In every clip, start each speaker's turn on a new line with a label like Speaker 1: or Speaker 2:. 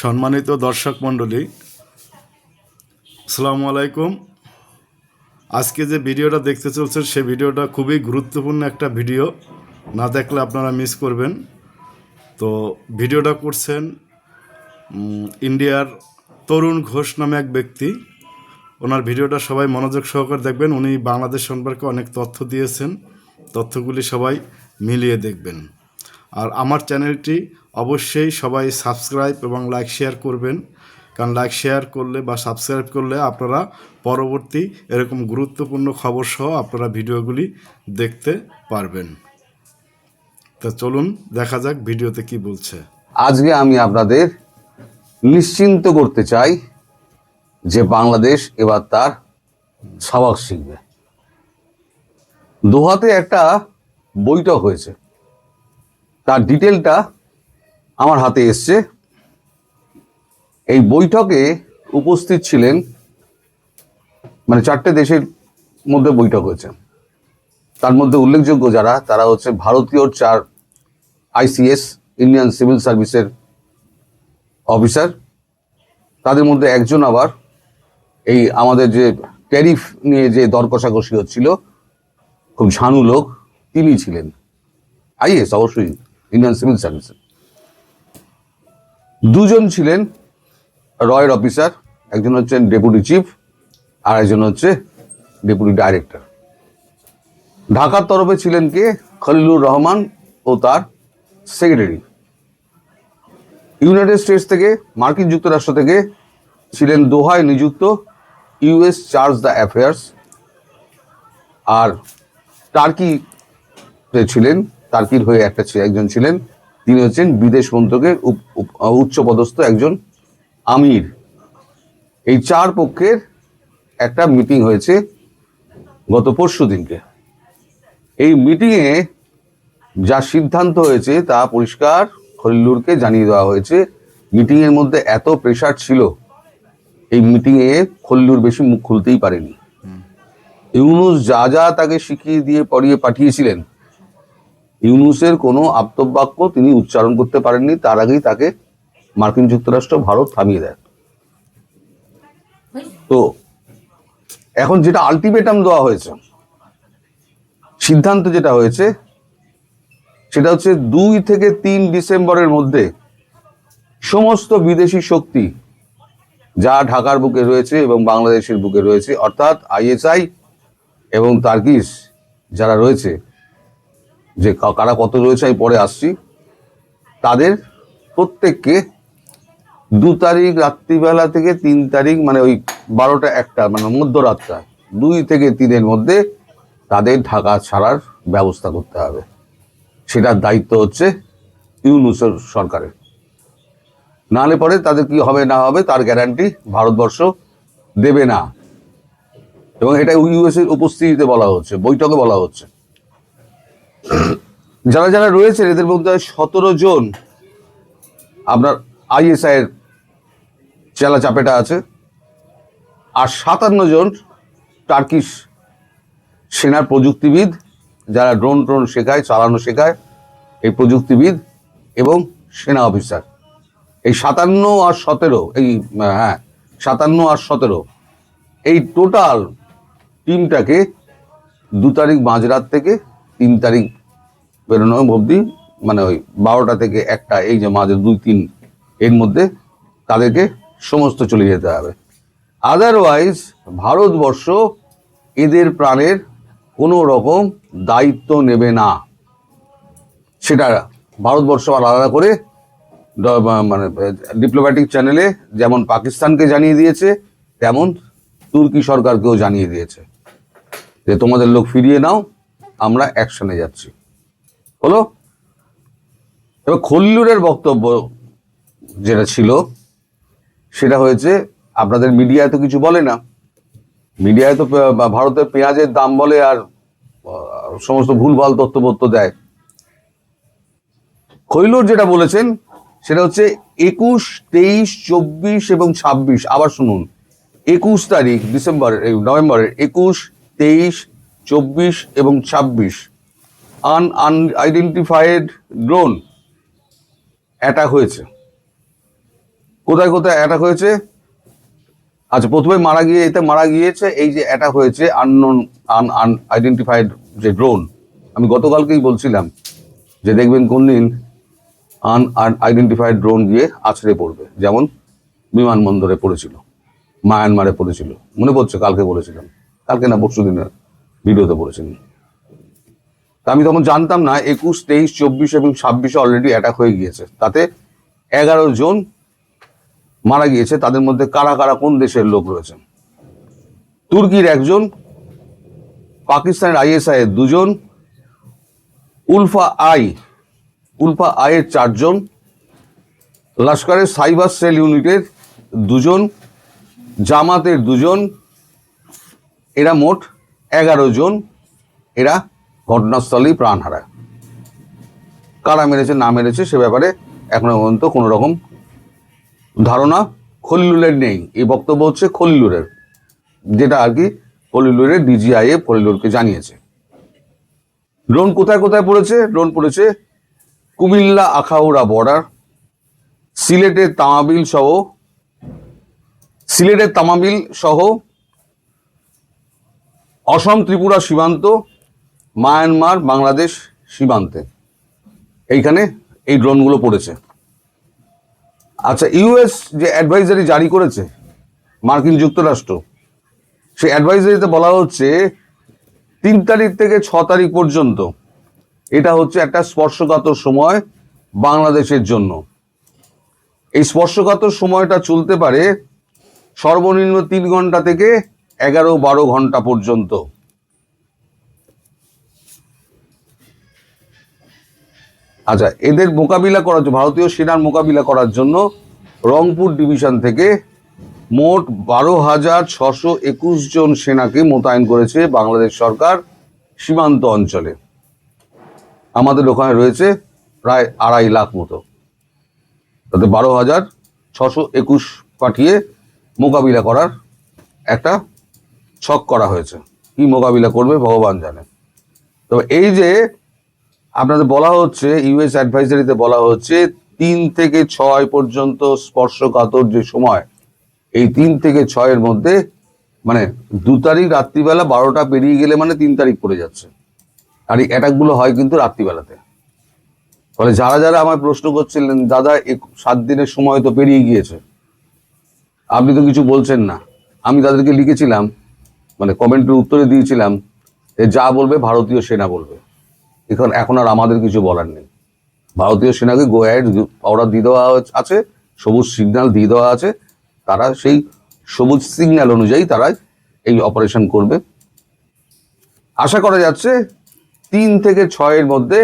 Speaker 1: সম্মানিত দর্শক মণ্ডলী, আসসালামু আলাইকুম। আজকে যে ভিডিওটা দেখতে চলছেন সে ভিডিওটা খুবই গুরুত্বপূর্ণ একটা ভিডিও, না দেখলে আপনারা মিস করবেন। তো ভিডিওটা করছেন ইন্ডিয়ার তরুণ ঘোষ নামে এক ব্যক্তি। ওনার ভিডিওটা সবাই মনোযোগ সহকারে দেখবেন। উনি বাংলাদেশ সম্পর্কে অনেক তথ্য দিয়েছেন, তথ্যগুলি সবাই মিলিয়ে দেখবেন। আর আমার চ্যানেলটি অবশ্যই সবাই সাবস্ক্রাইব এবং লাইক শেয়ার করবেন, কারণ লাইক শেয়ার করলে বা সাবস্ক্রাইব করলে আপনারা পরবর্তী এরকম গুরুত্বপূর্ণ খবর সহ আপনারা ভিডিওগুলি দেখতে পারবেন। তা চলুন দেখা যাক ভিডিওতে কি বলছে।
Speaker 2: আজকে আমি আপনাদের নিশ্চিন্ত করতে চাই যে বাংলাদেশ এবার তার সবক শিখবে। দোহাতে একটা বৈঠক হয়েছে, তার ডিটেলটা আমার হাতে এসছে। এই বৈঠকে উপস্থিত ছিলেন, মানে 4টে দেশের মধ্যে বৈঠক হয়েছে। তার মধ্যে উল্লেখযোগ্য যারা, তারা হচ্ছে ভারতীয় 4 ICS ইন্ডিয়ান সিভিল সার্ভিসের অফিসার। তাদের মধ্যে একজন আবার এই আমাদের যে ট্যারিফ নিয়ে যে দর কষাকষি হচ্ছিল, খুব ঝানু লোক, তিনি ছিলেন IAS, অবশ্যই ইন্ডিয়ান সিভিল সার্ভিসের। 2জন ছিলেন রয়ের অফিসার, একজন হচ্ছেন ডেপুটি চিফ আর একজন হচ্ছে ডেপুটি ডাইরেক্টর। ঢাকার তরফে ছিলেন কে? খলিলুর রহমান ও তার সেক্রেটারি। ইউনাইটেড স্টেটস থেকে, মার্কিন যুক্তরাষ্ট্র থেকে ছিলেন দোহায় নিযুক্ত US চার্জ দ্য অ্যাফেয়ার্স। আর টার্কিতে ছিলেন, টার্কির হয়ে একজন ছিলেন, তিনি হচ্ছেন বিদেশ মন্ত্রকের উচ্চপদস্থ একজন আমির। এই 4 পক্ষের একটা মিটিং হয়েছে গত পরশু দিনকে। এই মিটিংয়ে যা সিদ্ধান্ত হয়েছে তা পরিষ্কার খলিলুরকে জানিয়ে দেওয়া হয়েছে। মিটিংয়ের মধ্যে এত প্রেশার ছিল, এই মিটিংয়ে খলিলুর বেশি মুখ খুলতেই পারেনি। ইউনূস যা যা তাকে শিখিয়ে দিয়ে পড়িয়ে পাঠিয়েছিলেন, ইউনূসের কোনো আপ্তবাক্য তিনি উচ্চারণ করতে পারেননি। তার আগেই তাকে মার্কিন যুক্তরাষ্ট্র, ভারত থামিয়ে দেয়। তো এখন যেটা আলটিমেটাম দেওয়া হয়েছে, সিদ্ধান্ত যেটা হয়েছে সেটা হচ্ছে 2 থেকে 3 ডিসেম্বরের মধ্যে সমস্ত বিদেশি শক্তি যা ঢাকার বুকে রয়েছে এবং বাংলাদেশের বুকে রয়েছে, অর্থাৎ ISI এবং তার্কিশ যারা রয়েছে, যে কারা কত রয়েছে আমি পরে আসছি, তাদের প্রত্যেককে 2 তারিখ রাত্রিবেলা থেকে 3 তারিখ, মানে ওই 12টা 1টা, মানে মধ্যরাতটা 2 থেকে 3-এর মধ্যে তাদের ঢাকা ছাড়ার ব্যবস্থা করতে হবে। সেটার দায়িত্ব হচ্ছে ইউনূসের সরকারের। নাহলে পরে তাদের কি হবে না হবে তার গ্যারান্টি ভারতবর্ষ দেবে না। এবং এটা US এর উপস্থিতিতে বলা হচ্ছে, বৈঠকে বলা হচ্ছে। যারা যারা রয়েছে এদের মধ্যে 17 জন আপনার ISI এর চেলা চাপেটা আছে, আর 57 জন টার্কিশ সেনার প্রযুক্তিবিদ, যারা ড্রোন শেখায়, চালানো শেখায়, এই প্রযুক্তিবিদ এবং সেনা অফিসার। এই 57 আর 17, 57 আর 17 এই টোটাল টিমটাকে 2 তারিখ মাঝরাত থেকে 3 তারিখ বেরোনো অবধি, মানে ওই 12টা থেকে 1টা, এই যে মাঝে 2-3 এর মধ্যে তাদেরকে সমস্ত চলে যেতে হবে। আদারওয়াইজ ভারতবর্ষ এদের প্রাণের কোনো রকম দায়িত্ব নেবে না। সেটা ভারতবর্ষ আলাদা করে মানে ডিপ্লোম্যাটিক চ্যানেলে যেমন পাকিস্তানকে জানিয়ে দিয়েছে, তেমন তুর্কি সরকারকেও জানিয়ে দিয়েছে যে তোমাদের লোক ফিরিয়ে নাও, আমরা অ্যাকশনে যাচ্ছি। হলো। এবার খলিলুরের বক্তব্য যেটা ছিল সেটা হয়েছে, আপনাদের মিডিয়ায় তো কিছু বলে না, মিডিয়ায় তো ভারতের পেঁয়াজের দাম বলে আর সমস্ত ভুলভাল তথ্যপত্র দেয়। খলিলুর যেটা বলেছেন সেটা হচ্ছে 21, 23, 24 এবং 26। আবার শুনুন, 21 তারিখ ডিসেম্বরের, এই নভেম্বরের 21, 23, 24 এবং 26 আনআইডেন্টিফাইড ড্রোন অ্যাটাক হয়েছে। কোথায় কোথায় অ্যাটাক হয়েছে? আচ্ছা, প্রথমে মারা গিয়েছে এই যে অ্যাটাক হয়েছে আনআইডেন্টিফাইড যে ড্রোন, আমি গতকালকেই বলছিলাম যে দেখবেন কোন দিন আনআইডেন্টিফাইড ড্রোন গিয়ে আছড়ে পড়বে, যেমন বিমানবন্দরে পড়েছিল, মায়ানমারে পড়েছিল, মনে পড়ছে? কালকে বলেছিলাম, কালকে না পরশু দিনের ভিডিওতে বলেছিলাম। তা আমি তখন জানতাম না 21, 23, 24 এবং 26 অলরেডি অ্যাটাক হয়ে গিয়েছে, তাতে 11 জন মারা গিয়েছে। তাদের মধ্যে কারা কারা কোন দেশের লোক রয়েছেন? তুর্কির 1 জন, পাকিস্তানের ISI এর 2 জন, উলফা আই এর 4 জন, লস্করের সাইবার সেল ইউনিটের 2 জন, জামাতের 2 জন, এরা মোট 11 জন। এরা ঘটনাস্থলেই প্রাণ হারায়। কারা মেরেছে না মেরেছে সে ব্যাপারে এখনো পর্যন্ত কোনো রকম ধারণা খলিলুরের নেই। এই বক্তব্য হচ্ছে খলিলুরের, যেটা আর কি খলিলুরের DGIF খলিলুরকে জানিয়েছে। ড্রোন কোথায় কোথায় পড়েছে? ড্রোন পড়েছে কুমিল্লা আখাউড়া বর্ডার, সিলেটের তামাবিল সহ অসম ত্রিপুরা সীমান্ত, মায়ানমার বাংলাদেশ সীমান্তে, এইখানে এই ড্রোনগুলো পড়েছে। আচ্ছা, US যে অ্যাডভাইজারি জারি করেছে মার্কিন যুক্তরাষ্ট্র, সেই অ্যাডভাইজারিতে বলা হচ্ছে 3 তারিখ থেকে 6 তারিখ পর্যন্ত এটা হচ্ছে একটা স্পর্শকাতর সময় বাংলাদেশের জন্য। এই স্পর্শকাতর সময়টা চলতে পারে সর্বনিম্ন 3 ঘন্টা থেকে 11-12 ঘন্টা পর্যন্ত। আচ্ছা, এদের মোকাবিলা করার জন্য, ভারতীয় সেনার মোকাবিলা করার জন্য রংপুর ডিভিশন থেকে মোট 12,621 জন সেনাকে মোতায়েন করেছে বাংলাদেশ সরকার সীমান্ত অঞ্চলে। আমাদের ওখানে রয়েছে প্রায় 2.5 লাখ মতো, তাতে 12,621 পাঠিয়ে মোকাবিলা করার একটা ছক করা হয়েছে। কি মোকাবিলা করবে ভগবান জানে। তবে এই যে আপনাদের বলা হচ্ছে, US অ্যাডভাইজারিতে বলা হচ্ছে 3 থেকে 6 পর্যন্ত স্পর্শকাতর যে সময়, এই 3 থেকে 6 মধ্যে, মানে 2 তারিখ রাত্রিবেলা 12টা পেরিয়ে গেলে মানে 3 তারিখ পড়ে যাচ্ছে। আর এই অ্যাটাকগুলো হয় কিন্তু রাত্রিবেলাতে। ফলে যারা যারা আমার প্রশ্ন করছিলেন, দাদা 7 দিনের সময় তো পেরিয়ে গিয়েছে, আপনি তো কিছু বলছেন না, আমি তাদেরকে লিখেছিলাম, মানে কমেন্টের উত্তরে দিয়েছিলাম, যা বলবে ভারতীয় সেনা বলবে, এখন আর আমাদের কিছু বলার নেই। ভারতীয় সেনাকে গো অ্যাহেড অর্ডার দিয়ে দেওয়া আছে, সবুজ সিগন্যাল দিয়ে দেওয়া আছে, তারা সেই সবুজ সিগন্যাল অনুযায়ী তারা এই অপারেশন করবে। আশা করা যাচ্ছে 3 থেকে 6 মধ্যে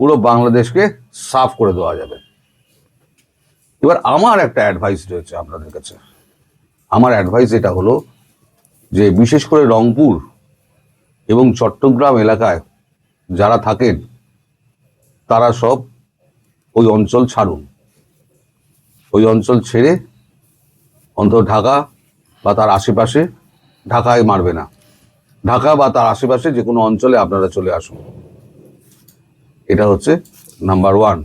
Speaker 2: পুরো বাংলাদেশকে সাফ করে দেওয়া যাবে। এবার আমার একটা অ্যাডভাইস রয়েছে আপনাদের কাছে। আমার অ্যাডভাইস এটা হলো যে বিশেষ করে রংপুর এবং চট্টগ্রাম এলাকায় যারা থাকেন তারা সব ওই অঞ্চল ছাড়ুন। ওই অঞ্চল ছেড়ে অন্তত ঢাকা বা তার আশেপাশে, ঢাকায় মারবে না, ঢাকা বা তার আশেপাশে যে কোনো অঞ্চলে আপনারা চলে আসুন। এটা হচ্ছে নাম্বার 1।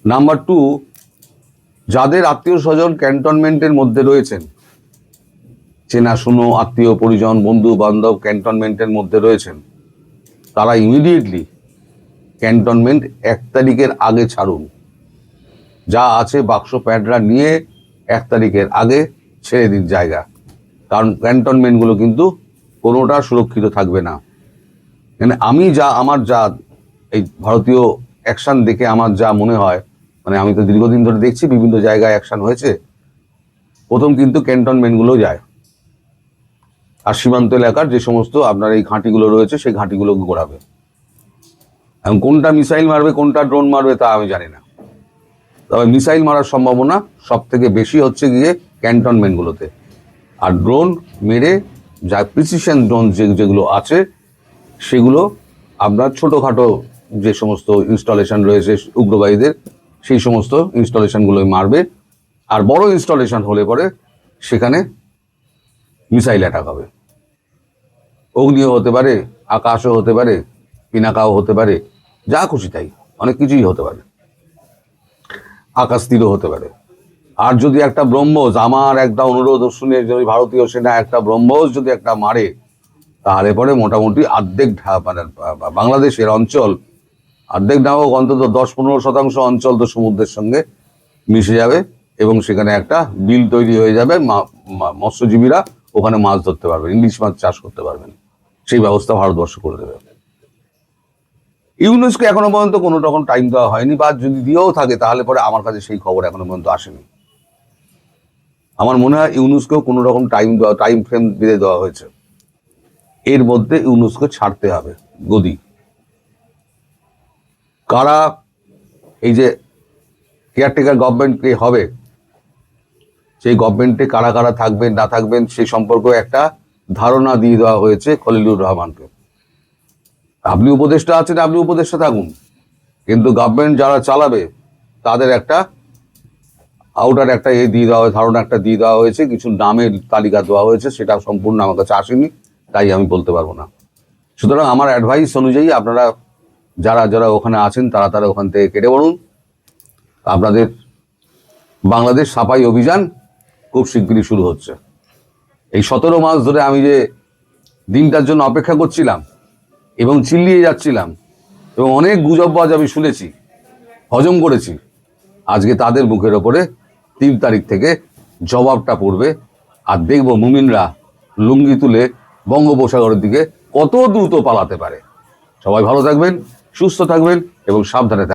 Speaker 2: নাম্বার 2, যাদের আত্মীয় স্বজন ক্যান্টনমেন্টের মধ্যে রয়েছেন, চেনাশুনো আত্মীয় পরিজন বন্ধু বান্ধব ক্যান্টনমেন্টের মধ্যে রয়েছেন, তারা ইমিডিয়েটলি ক্যান্টনমেন্ট 1 তারিখের আগে ছাড়ুন। যা আছে বাক্স প্যাডরা নিয়ে 1 তারিখের আগে ছেড়ে দিন জায়গা, কারণ ক্যান্টনমেন্টগুলো কিন্তু কোনোটা সুরক্ষিত থাকবে না। মানে আমার যা এই ভারতীয় অ্যাকশন দেখে আমার যা মনে হয়, মানে আমি তো দীর্ঘদিন ধরে দেখছি বিভিন্ন জায়গায় অ্যাকশন হয়েছে, প্রথম কিন্তু ক্যান্টনমেন্টগুলো যায়, আর সীমান্ত এলাকার যে সমস্ত আপনার এই ঘাঁটিগুলো রয়েছে সেই ঘাঁটিগুলো গোড়াবে। এখন কোনটা মিসাইল মারবে কোনটা ড্রোন মারবে তা আমি জানি না, তবে মিসাইল মারার সম্ভাবনা সব থেকে বেশি হচ্ছে গিয়ে ক্যান্টনমেন্টগুলোতে। আর ড্রোন মেরে যা প্রিসিশন ড্রোন যেগুলো আছে সেগুলো আপনার ছোটোখাটো যে সমস্ত ইনস্টলেশন রয়েছে উগ্রবাদীদের, সেই সমস্ত ইনস্টলেশনগুলোই মারবে। আর বড় ইনস্টলেশন হলে পরে সেখানে মিসাইল অ্যাটাক হবে, অগ্নিও হতে পারে, আকাশও হতে পারে, পিনাকাও হতে পারে, যা খুশি তাই, অনেক কিছুই হতে পারে, আকাশ তীরও হতে পারে। আর যদি একটা ব্রহ্মোস, আমার একটা অনুরোধ শুনে যদি ভারতীয় সেনা একটা ব্রহ্মোস যদি একটা মারে, তাহলে পরে মোটামুটি অর্ধেক মানে বাংলাদেশের অঞ্চল, অর্ধেক না হোক অন্তত 10-15% অঞ্চল তো সমুদ্রের সঙ্গে মিশে যাবে, এবং সেখানে একটা বিল তৈরি হয়ে যাবে। মৎস্যজীবীরা ওখানে মাছ ধরতে পারবেন, ইলিশ মাছ চাষ করতে পারবেন, সেই ব্যবস্থা ভারতবর্ষ করে দেবে। ইউনেস্কো এখনো পর্যন্ত কোনো রকম টাইম দেওয়া হয়নি, বা যদি দিয়েও থাকে তাহলে পরে আমার কাছে সেই খবর এখনো পর্যন্ত আসেনি। আমার মনে হয় ইউনেস্কো কোনো রকম টাইম ফ্রেম বেঁধে দেওয়া হয়েছে, এর মধ্যে ইউনেস্কো ছাড়তে হবে গদি। কারা এই যে কেয়ারটেকার গভর্নমেন্ট হবে, সেই গভর্নমেন্টে কারা কারা থাকবেন না থাকবেন সেই সম্পর্কে একটা ধারণা দিয়ে দেওয়া হয়েছে খলিলুর রহমানকে। আপনি উপদেষ্টা আছেন, আপনি উপদেষ্টা থাকুন, কিন্তু গভর্নমেন্ট যারা চালাবে তাদের একটা আউটার একটা দিয়ে দেওয়া হয়েছে, ধারণা একটা দিয়ে দেওয়া হয়েছে, কিছু নামের তালিকা দেওয়া হয়েছে, সেটা সম্পূর্ণ আমার কাছে আসেনি, তাই আমি বলতে পারবো না। সুতরাং আমার অ্যাডভাইস অনুযায়ী আপনারা যারা যারা ওখানে আছেন তারা ওখান থেকে কেটে পড়ুন। আপনাদের বাংলাদেশ সাফাই অভিযান খুব শিগগিরই শুরু হচ্ছে। এই 17 মাস ধরে আমি যে দিনটার জন্য অপেক্ষা করছিলাম এবং চিল্লিয়ে যাচ্ছিলাম এবং অনেক গুজববাজ আমি শুনেছি, হজম করেছি, আজকে তাদের মুখের ওপরে 3 তারিখ থেকে জবাবটা পড়বে। আর দেখব মুমিনরা লুঙ্গি তুলে বঙ্গোপসাগরের দিকে কত দ্রুত পালাতে পারে। সবাই ভালো থাকবেন, সুস্থ থাকবেন এবং সাবধানে থাকবেন।